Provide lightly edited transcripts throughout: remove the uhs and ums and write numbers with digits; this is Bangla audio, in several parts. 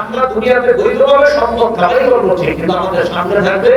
আমরা দুনিয়াতে বৈধভাবে সম্পদ কামাই করবো ঠিক, কিন্তু আমাদের সামনে থাকবে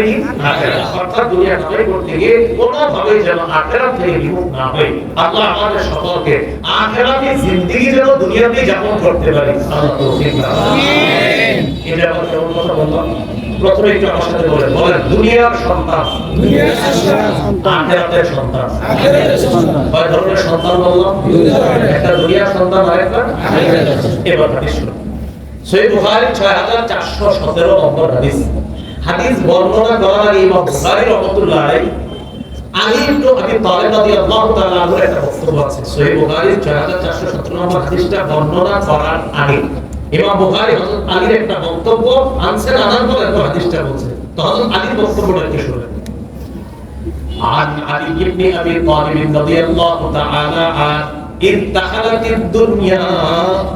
কি আখিরাত। অর্থাৎ দুনিয়া কামাই করতে গিয়ে কোনোভাবে যেন আখিরাত থেকে বিমুখ না হই। আল্লাহ আমাদের সকলকে আখিরাতি জিন্দেগি যেন দুনিয়াতে যাপন করতে পারি। আল্লাহ তৌফিক দান করুন। আমিন। এটা আমার কেমন কথা বললাম? প্রথমে একটু আমার সাথে বলেন দুনিয়ার সন্তান, আখিরাতের সন্তান। কয় ধরনের সন্তান বললাম? একটা দুনিয়ার সন্তান, আরেকটা আখিরাতের সন্তান। এবার হাদিস শুনুন। সহিহ বুখারী 6417 নম্বর হাদিস। হাদিস বর্ণনা করার আগে ইমাম বুখারী রাহমাতুল্লাহ আলাইহি আলী ইবনে আবি তালিব রাদিয়াল্লাহু তাআলা আনহু একটা বক্তব্য আছে। সহিহ বুখারী 6417 নম্বর হাদিসটা বর্ণনা করার আগে ইমাম বুখারী হযরত আলীর একটা বক্তব্য আনছেন, আনার পরে হাদিসটা বলছেন। তো হযরত আলীর বক্তব্যটা কি শুনেন। عن علي بن ابي طالب رضي الله تعالى عنه إذ دخلت الدنيا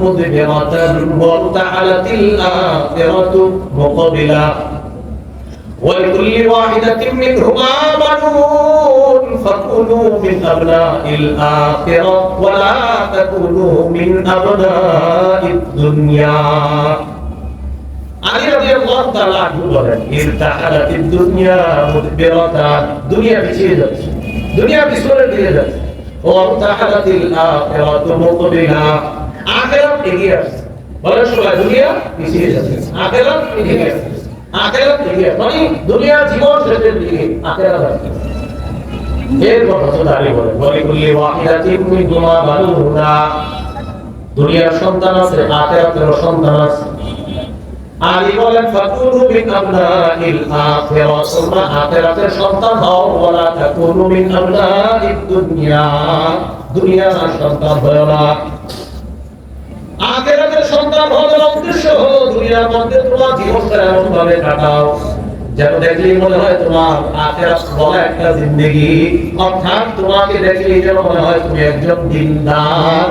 مدبرة وارتحلت الآخرة مقبلة ولكل واحدة منهما بنون فكونوا من أبناء الآخرة ولا تكونوا من أبناء الدنيا। আলী রাদিয়াল্লাহু তাআলা আনহু বলেন, ইরতাহালাতিদ দুনিয়া মুদবিরাতান, দুনিয়া পিছিয়ে যাচ্ছে, দুনিয়া পিছনে ফিরে যাচ্ছে। ওয়া ইরতাহালাতিল আখিরাতু মুকবিলা, আখিরাত এগিয়ে আসছে। বলেন সবাই, দুনিয়া পিছিয়ে যাচ্ছে, আখিরাত এগিয়ে আসছে। আখিরাত এগিয়ে, মানে দুনিয়া জীবন শেষের দিকে, আখিরাত আসছে। এরপর হযরত আলী বলেন, ওয়ালিকুল্লি ওয়াহিদাতিন মিনহুমা বানুনা, দুনিয়ার সন্তান আছে, আখিরাতের সন্তান আছে। আলী বলেন, ফাকুনু মিন আবনাইল আখিরাহ, তোমরা আখিরাতের সন্তান হও, ওয়ালা তাকুনু মিন আবনাইদ দুনিয়া, দুনিয়ার সন্তান হও না। আখিরাতের সন্তান হওয়ার উদ্দেশ্য হলো দুনিয়ার মধ্যে তোমার জীবনটা এমন ভাবে কাটাও যেন দেখলেই মনে হয় তোমার আখিরাত বড় একটা জিন্দেগি। অর্থাৎ তোমাকে দেখলেই যেন মনে হয় তুমি একজন দিনদার।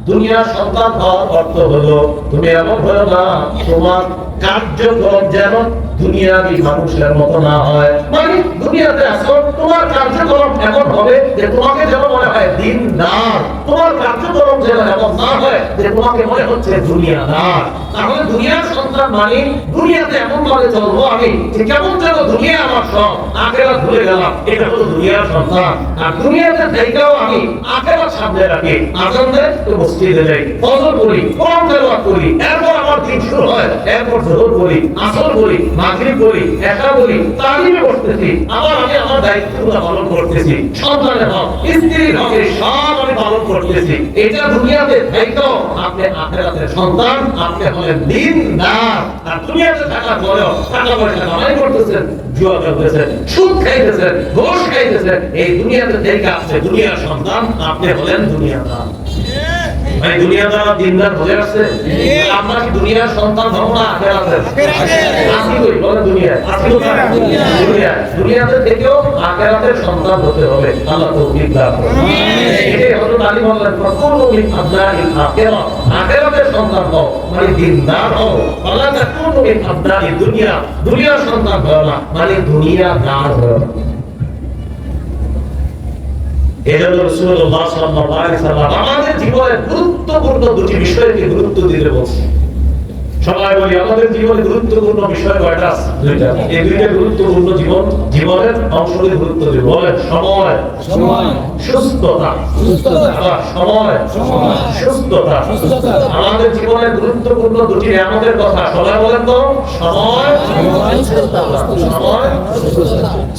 দুনিয়ার সন্তান হওয়ার অর্থ হলো তুমি এমন হলো না তোমার কার্যক্রম যেন দুনিয়াবি মানুষের মতো না হয়। মানে দুনিয়াতে আসো, তোমার কার্যক্রম এমন হবে যে তোমাকে যেন মনে হয় দিনদার, তোমার কার্যক্রম যেন এমন না হয় যে তোমাকে মনে হচ্ছে দুনিয়াদার। তাহলে দুনিয়ার সন্তান মানে দুনিয়াতে এমন ভাবে চলবো আমি যে কেমন যেন দুনিয়া আমার সব, আখিরাত ভুলে গেলাম, এটা হলো দুনিয়ার সন্তান। আর দুনিয়াতে থেকেও আমি আখিরাত সামনে রাখি। আজান দেয় তো মসজিদে যাই, ফজর পড়ি, কোরআন তেলাওয়াত করি, এরপর আমার দিন শুরু হয়, এরপর যোহর পড়ি, আসর পড়ি, মাগরিব পড়ি, এশা পড়ি, তালিমে বসতেছি, আবার আমি আমার দায়িত্বগুলো পালন করতেছি, সন্তানের হক, স্ত্রীর হক, সব আমি পালন করতেছি। এটা দুনিয়াতে থেকেও আপনি আখিরাতের সন্তান, আপনি হলেন দিনদার। আর দুনিয়াতে থাকার পরেও টাকা পয়সা কামাই করতেছেন, জুয়া খেলতেছেন, সুদ খাইতেছেন, ঘুষ খাইতেছেন, এই দুনিয়াতে থেকে আসছে দুনিয়ার সন্তান, আপনি হলেন দুনিয়াদার। ভাই দুনিয়াদার দিনদার হয়ে আসছে, আমরা কি দুনিয়ার সন্তান হব না আখিরাতের? আসি কই বলে দুনিয়ায়, আসি কোথায়? দুনিয়ায়। দুনিয়াতে থেকেও আখিরাতের সন্তান হতে হবে। আল্লাহ তৌফিক দান করুন। এটাই হযরত আলী বললেন, ফাকুনু মিন আবনাইল আখিরাহ, আখিরাতের সন্তান হও, মানে দিনদার হও। ওয়ালা তাকুনু মিন আবনাইদ দুনিয়া, দুনিয়ার সন্তান হও না, মানে দুনিয়াদার হও। এজন্য রাসূলুল্লাহ সাল্লাল্লাহু আলাইহি সাল্লাম আমাদের জীবনের গুরুত্বপূর্ণ দুটি বিষয়কে গুরুত্ব দিতে বলেছেন। সবাই বলি আমাদের জীবনে গুরুত্বপূর্ণ বিষয় কয়টা আছে? দুইটা। এই দুইটা গুরুত্বপূর্ণ জীবনের অংশকে গুরুত্ব দিব। বলেন, সময়, সুস্থতা, সময়, সুস্থতা। আমাদের জীবনের গুরুত্বপূর্ণ দুটি আমাদের কথা সবাই বলেন তো, সময়, সময়,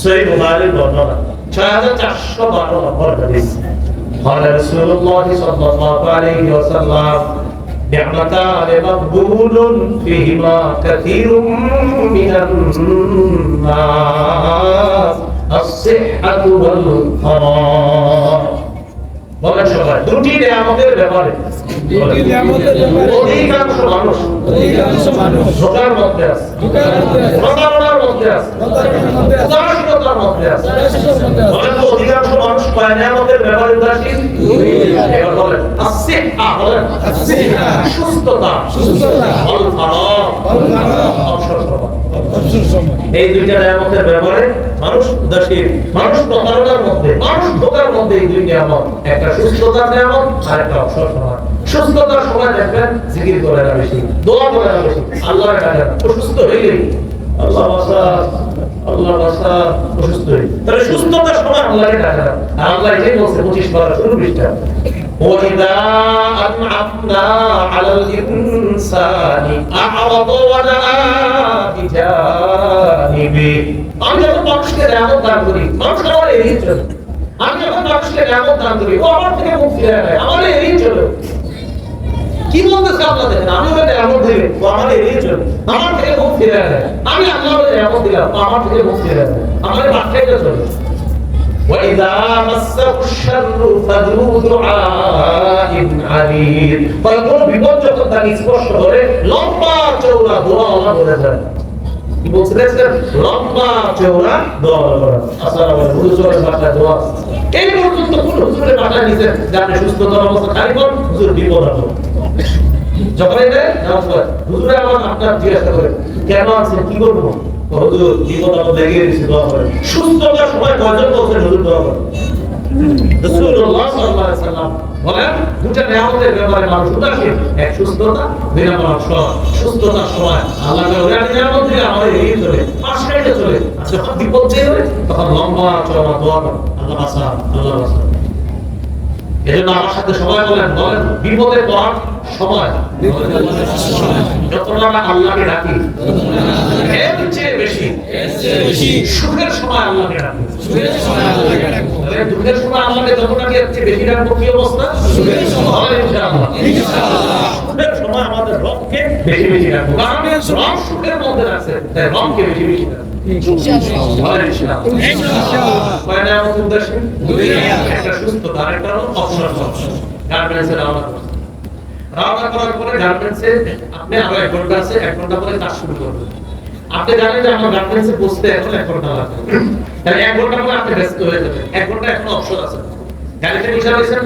সহিহ বুখারীর বর্ণনা 6412 নম্বর হাদিস। قال رسول الله صلى الله عليه وسلم نعمتان مغبون فيهما كثير من الناس الصحة والفراغ। বলেন সবাই, দুটি নিয়ামতের ব্যাপারে অধিকাংশ মানুষ ধোঁকার মধ্যে আছে, প্রতারণার মধ্যে আছে, উদাসীনতার মধ্যে আছে। বলেন তো অধিকাংশ মানুষ কয় নিয়ামতের ব্যাপারে উদাসীন? এবার বলেন আসিহা, বলেন সুস্থতা, ওয়াল ফারাগ, অবসর সময়। এই দুইটা নিয়ামতের ব্যাপারে মানুষ উদাসীন, মানুষ প্রতারণার মধ্যে, মানুষ ধোঁকার মধ্যে। এই দুই নিয়ামত, একটা সুস্থতার নিয়ামত আর একটা অবসর সময়। সুস্থতার সময় দেখবেন জিকির করে না বেশি, দোয়া করে না বেশি, আল্লাহর ডাকে অসুস্থ হইলেই আল্লাহ বাসা আল্লাহ বাসা অসুস্থ হই, তাহলে সুস্থতার সময় আল্লাহকে ডাকে না। আর আল্লাহ এটাই বলছে 25 পারা শুরু পৃষ্ঠা, وَإِذَا أَنْعَمْنَا عَلَى الْإِنسَانِ أَعْرَضَ وَنَأَىٰ بِجَانِبِهِ। আমি যখন মানুষকে নিয়ামত দান করি, মানুষ আমার এড়িয়ে চলে। আমি যখন মানুষকে নিয়ামত দান করি, ও আমার থেকে মুখ ফিরিয়ে নেয়, আমার এড়িয়ে চলে। কি বলতেছে আল্লাহ দেখেন, আমি ওকে নিয়ামত দিলে ও আমার এড়িয়ে চলে, আমার থেকে মুখ ফিরিয়ে নেয়। আমি আল্লাহকে নিয়ামত দিলাম, ও আমার থেকে মুখ ফিরিয়ে নেয়, আমার বাচ্চাকে চলে। وَإِذَا مَسَّهُ الشَّرُّ فَذُو دُعَاءٍ عَرِيضٍ। কোন বিপদ যখন তাকে স্পর্শ করে লম্বা চওড়া দোয়া আল্লাহ বলে দেন। কি বলছিলেন? লম্বা চওড়া দোয়া করা। আসসালামু আলাইকুম হুজুরের বাসায় দোয়া। এই পর্যন্ত কোন হুজুরের বাসায় নিছেন যাতে সুস্থতার অবস্থা খালি কোন হুজুর বিপদ হবে। যখন এটা নামাজ পড়ে হুজুরে আমার আপনার জিজ্ঞাসা করে কেন আছেন, কি করব? হুজুর বিপদ আপদ লেগে গেছে, দোয়া করেন। সুস্থতার সময় কয়জন বলছেন হুজুর দোয়া করেন? রাসূলুল্লাহ সাল্লাল্লাহু আলাইহি ওয়াসাল্লাম বলেন দুটো নিয়ামতের ব্যাপারে মানুষ উদাসীন, এক সুস্থতা, দুই নম্বর সময়। সুস্থতার সময় আল্লাহকে ওরা নিয়ামত দিলে আমাদের এগিয়ে চলে, পাশ কেটে চলে। আর যখন বিপদ চলে তখন লম্বা চওড়া দোয়া করেন, আল্লাহ বাঁচা আল্লাহ বাঁচা। এজন্য আমার সাথে সবাই বলেন বিপদে পড়ার সময় যতটা আমরা আল্লাহকে ডাকি এর চেয়ে বেশি সুখের সময় আল্লাহকে ডাকি। দুঃখের সময় আল্লাহকে যতটা এর চেয়ে বেশি ডাকবো, কি অবস্থা? সুখের সময় আমাদের রবকে বেশি বেশি ডাকবো, কারণ রব সুখের মধ্যে আছে, তাই রবকে বেশি বেশি ডাকবো। সুস্থতা আরেকটা হলো অপশন। গার্মেন্টসে রওনা করার পরে গার্মেন্টসে আপনি আরো 1 ঘন্টা আছে, 1 ঘন্টা পরে কাজ শুরু করবেন। আপনি জানেন যে আমার গার্মেন্টসে পৌঁছতে এখন 1 ঘন্টা লাগবে, তাহলে 1 ঘন্টা পরে আপনি ব্যস্ত হয়ে যাবেন। 1 ঘন্টা এখন অপশন আছে, গাড়িতে বসে রয়েছেন,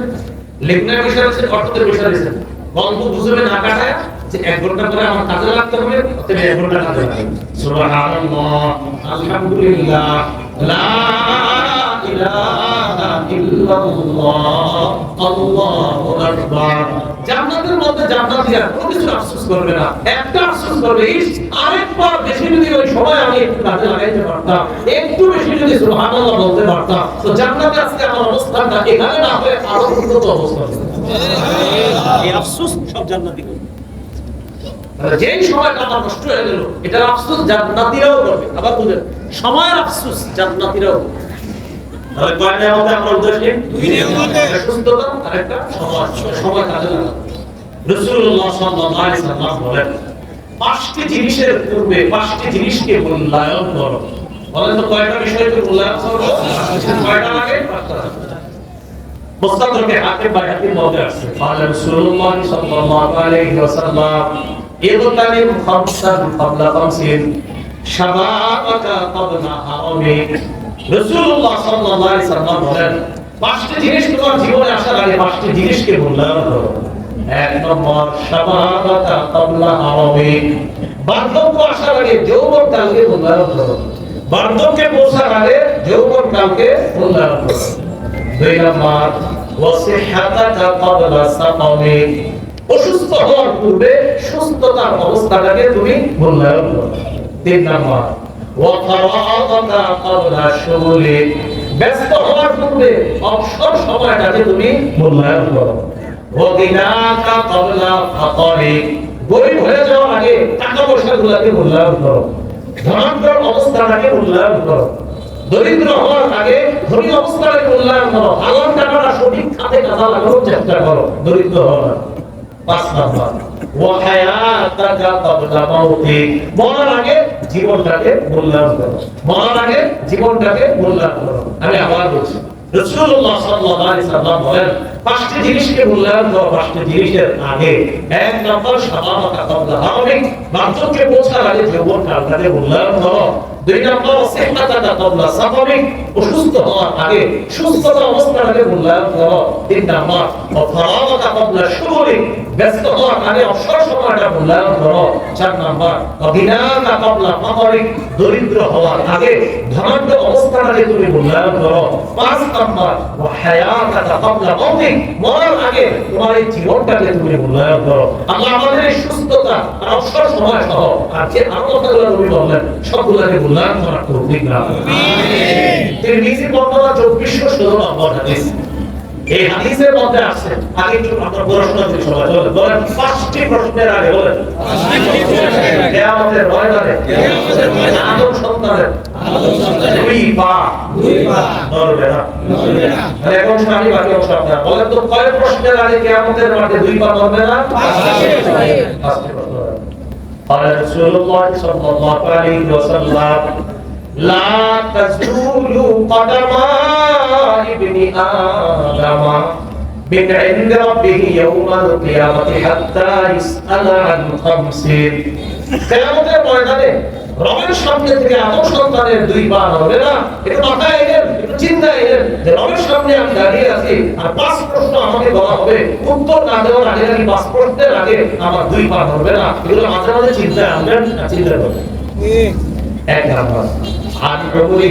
লেখনায় বসে রয়েছেন, অটোতে বসে রয়েছেন, গল্প বুঝবে না কাটায় যে 1 ঘন্টা পরে আমার কাজে লাগতে হবে, তবে 1 ঘন্টা কাজে লাগবে। সুবহানাল্লাহ, আলহামদুলিল্লাহ, লা ইলাহা ইল্লাল্লাহ, আল্লাহু আকবার। জান্নাতের মধ্যে জান্নাতীরা কোনো কিছু আফসোস করবে না, একটা আফসোস করবে, আরেকবার বেশি যদি ওই সময় আমি একটু কাজে লাগাইতে পারতাম, একটু বেশি যদি সুবহানাল্লাহ বলতে পারতাম, তো জান্নাতে আজকে আমার অবস্থানটা এখানে না হয়ে আরো উন্নত অবস্থা হবে। এই আফসোস সব জান্নাতি করবে। যেই সময়টা আমার নষ্ট হয়ে গেল, এটার আফসোস জান্নাতীরাও করবে। আবার বুঝেন, সময়ের আফসোস জান্নাতীরাও করবে। তাহলে কয় নিয়ামতে আমরা উদ্দেশ্যে? দুই নিয়ামতে, সুস্থতা আর একটা সময় কাজে লাগানো। রাসূলুল্লাহ সাল্লাল্লাহু আলাইহি ওয়াসাল্লাম বলেন 5টি জিনিসের পূর্বে 5টি জিনিসকে মূল্যায়ন করো। বলেন তো কয়টা বিষয়কে মূল্যায়ন করো? কয়টা লাগে? 5টা। মুস্তাদরাকে হাকিম বাইহাকির মধ্যে আছে, قال রাসূলুল্লাহ সাল্লাল্লাহু আলাইহি ওয়াসাল্লাম ইগতানিম খামসান ক্বাবলা খামসিন শাবাবাকা ক্বাবলা হারামিক। রাসূলুল্লাহ সাল্লাল্লাহু আলাইহি ওয়াসাল্লাম বলেন 5টি জিনিস তোমার জীবনে আসার আগে 5টি জিনিসকে মূল্যায়ন করো। 1 নম্বর শাবাবাকা ক্বাবলা হারামিক, বার্ধক্য আসার আগে যৌবন কালকে মূল্যায়ন করো। বার্ধক্যে পৌঁছার আগে যৌবন কালকে মূল্যায়ন করো। 2 নম্বর ওয়াসিহাতাকা ক্বাবলা সাকামিক, অসুস্থ হওয়ার পূর্বে সুস্থতার অবস্থাটাকে তুমি মূল্যায়ন করো। 3 নম্বর ওয়াফারাগাকা ক্বাবলা শুগুলিক, ব্যস্ত হওয়ার পূর্বে অবসর সময়টাকে তুমি মূল্যায়ন করো। ওয়াগিনাকা ক্বাবলা ফাকারিক, গরিব হয়ে যাওয়ার আগে টাকা পয়সাগুলোকে মূল্যায়ন করো। ধনাঢ্যর অবস্থাটাকে মূল্যায়ন করো। দরিদ্র হওয়ার আগে ধনী অবস্থাটাকে মূল্যায়ন করো। হালাল টাকাটা সঠিক খাতে কাজে লাগানোর চেষ্টা করো দরিদ্র হওয়ার। 5 নম্বর ওয়াহায়াতাকা ক্বাবলা মাউতিক, মরার আগে জীবনটাকে মূল্যায়ন করো। মরার আগে জীবনটাকে মূল্যায়ন করো। আমি আবার বলছি, রাসূলুল্লাহ সাল্লাল্লাহু আলাইহি ওয়াসাল্লাম বলেন 5টি জিনিসকে মূল্যায়ন করো 5টি জিনিসের আগে। 1 নম্বর শাবাবাকা ক্বাবলা হারামিক, বার্ধক্যে পৌঁছার আগে যৌবন কালটাকে মূল্যায়ন করো। 2 নম্বর সিহহাতাকা ক্বাবলা সাকামিক, অসুস্থ হওয়ার আগে সুস্থতা অবস্থাটাকে মূল্যায়ন করো। 3 নম্বর ওয়াফারাগাকা ক্বাবলা শুগুলিক, ব্যস্ত হওয়ার আগে অবসর সময়টা মূল্যায়ন করো। 4 নম্বর ওয়াগিনাকা ক্বাবলা ফাকারিক, দরিদ্র হওয়ার আগে ধনাঢ্য অবস্থাটাকে তুমি মূল্যায়ন করো। 5 নম্বর ওয়াহায়াতাকা ক্বাবলা মাউতিক, মরার আগে তোমার এই জীবনটাকে তুমি মূল্যায়ন করো। আল্লাহ আমাদের এই সুস্থতা আর অবসর সময় সহ আর যে আরো কথাগুলো তুমি বললেন সবগুলোকে মূল্যায়ন করা তৌফিক দান করুন। তিরমিজি বর্ণনা 2416 নম্বর হাদিস। এই হাদিসের মধ্যে আছে, আগে একটু আপনারা প্রশ্ন দিন সবাই, বলেন পাঁচটি প্রশ্নের আগে বলেন কিয়ামতের ময়দানে আদম সন্তানের দুই পা নড়বে না। এখন স্বামী বাকি অংশ আপনারা বলেন তো, কয় প্রশ্নের আগে কিয়ামতের মাঠে দুই পা নড়বে না? পাঁচটি প্রশ্ন। قال رسول الله صلى الله عليه وسلم لا تزول قدم ابن آدم من عند ربه يوم القيامة حتى يسأل عن خمس। কিয়ামতের ময়দানে রবের সামনে থেকে আদম সন্তানের দুই পা নড়বে না। একটু মাথায় এলেন, একটু চিন্তায় এলেন যে রবের সামনে আমি দাঁড়িয়ে আছি আর পাঁচ প্রশ্ন আমাকে বলা হবে, উত্তর না দেওয়ার আগে আমি পাঁচ প্রশ্নের আগে আমার দুই পা নড়বে না। এগুলো মাঝে মাঝে চিন্তায় আনবেন, চিন্তা করবেন। এক নাম্বার, আন প্রভুহি